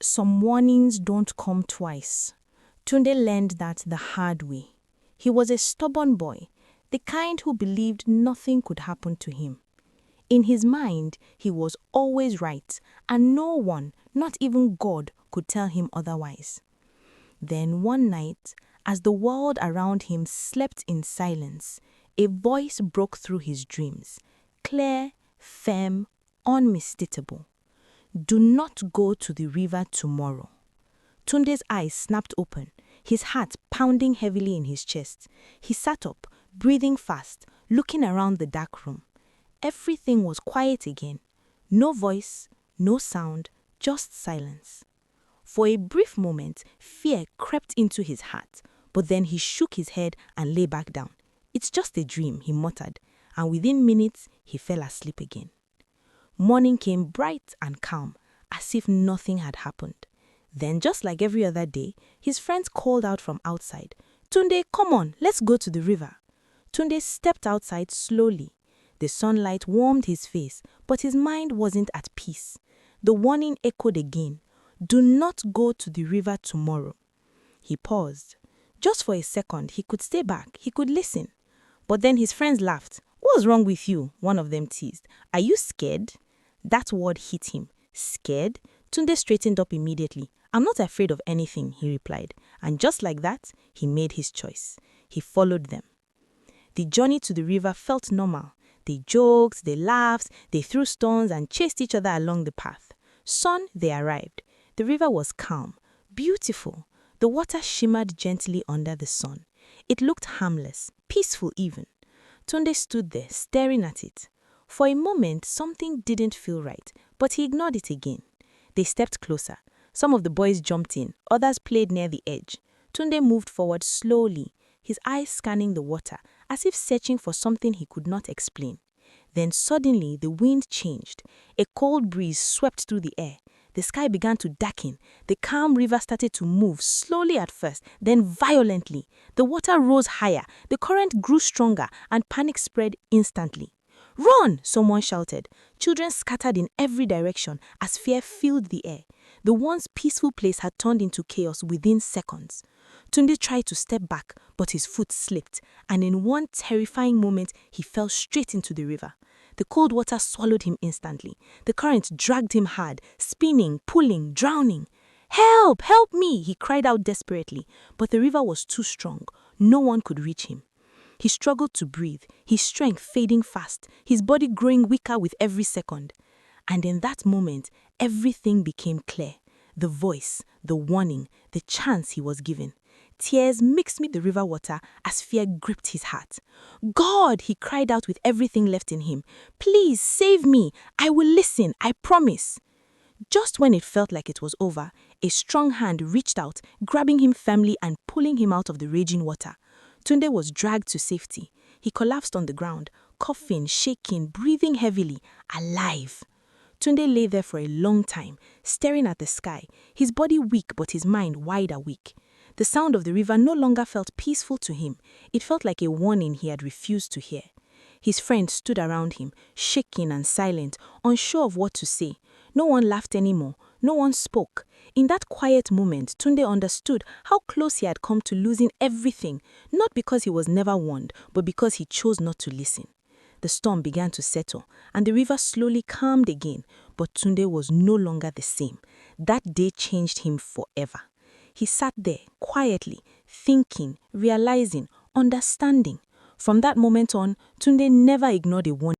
Some warnings don't come twice. Tunde learned that the hard way. He was a stubborn boy, the kind who believed nothing could happen to him. In his mind, he was always right, and no one, not even God, could tell him otherwise. Then one night, as the world around him slept in silence, a voice broke through his dreams, clear, firm, unmistakable. Do not go to the river tomorrow. Tunde's eyes snapped open, his heart pounding heavily in his chest. He sat up, breathing fast, looking around the dark room. Everything was quiet again. No voice, no sound, just silence. For a brief moment, fear crept into his heart, but then he shook his head and lay back down. It's just a dream, he muttered, and within minutes, he fell asleep again. Morning came bright and calm, as if nothing had happened. Then, just like every other day, his friends called out from outside, "Tunde, come on, let's go to the river." Tunde stepped outside slowly. The sunlight warmed his face, but his mind wasn't at peace. The warning echoed again, "Do not go to the river tomorrow." He paused. Just for a second, he could stay back, he could listen. But then his friends laughed. "What's wrong with you?" one of them teased. "Are you scared?" That word hit him. Scared? Tunde straightened up immediately. "I'm not afraid of anything," he replied. And just like that, he made his choice. He followed them. The journey to the river felt normal. They joked, they laughed, they threw stones and chased each other along the path. Soon they arrived. The river was calm, beautiful. The water shimmered gently under the sun. It looked harmless, peaceful even. Tunde stood there, staring at it. For a moment, something didn't feel right, but he ignored it again. They stepped closer. Some of the boys jumped in, others played near the edge. Tunde moved forward slowly, his eyes scanning the water, as if searching for something he could not explain. Then suddenly, the wind changed. A cold breeze swept through the air. The sky began to darken. The calm river started to move, slowly at first, then violently. The water rose higher, the current grew stronger, and panic spread instantly. "Run!" someone shouted. Children scattered in every direction as fear filled the air. The once peaceful place had turned into chaos within seconds. Tunde tried to step back, but his foot slipped, and in one terrifying moment, he fell straight into the river. The cold water swallowed him instantly. The current dragged him hard, spinning, pulling, drowning. "Help! Help me!" he cried out desperately, but the river was too strong. No one could reach him. He struggled to breathe, his strength fading fast, his body growing weaker with every second. And in that moment, everything became clear. The voice, the warning, the chance he was given. Tears mixed with the river water as fear gripped his heart. "God!" he cried out with everything left in him. "Please save me. I will listen, I promise." Just when it felt like it was over, a strong hand reached out, grabbing him firmly and pulling him out of the raging water. Tunde was dragged to safety. He collapsed on the ground, coughing, shaking, breathing heavily, alive. Tunde lay there for a long time, staring at the sky, his body weak but his mind wide awake. The sound of the river no longer felt peaceful to him. It felt like a warning he had refused to hear. His friends stood around him, shaking and silent, unsure of what to say. No one laughed anymore. No one spoke. In that quiet moment, Tunde understood how close he had come to losing everything, not because he was never warned, but because he chose not to listen. The storm began to settle, and the river slowly calmed again, but Tunde was no longer the same. That day changed him forever. He sat there, quietly, thinking, realizing, understanding. From that moment on, Tunde never ignored a warning.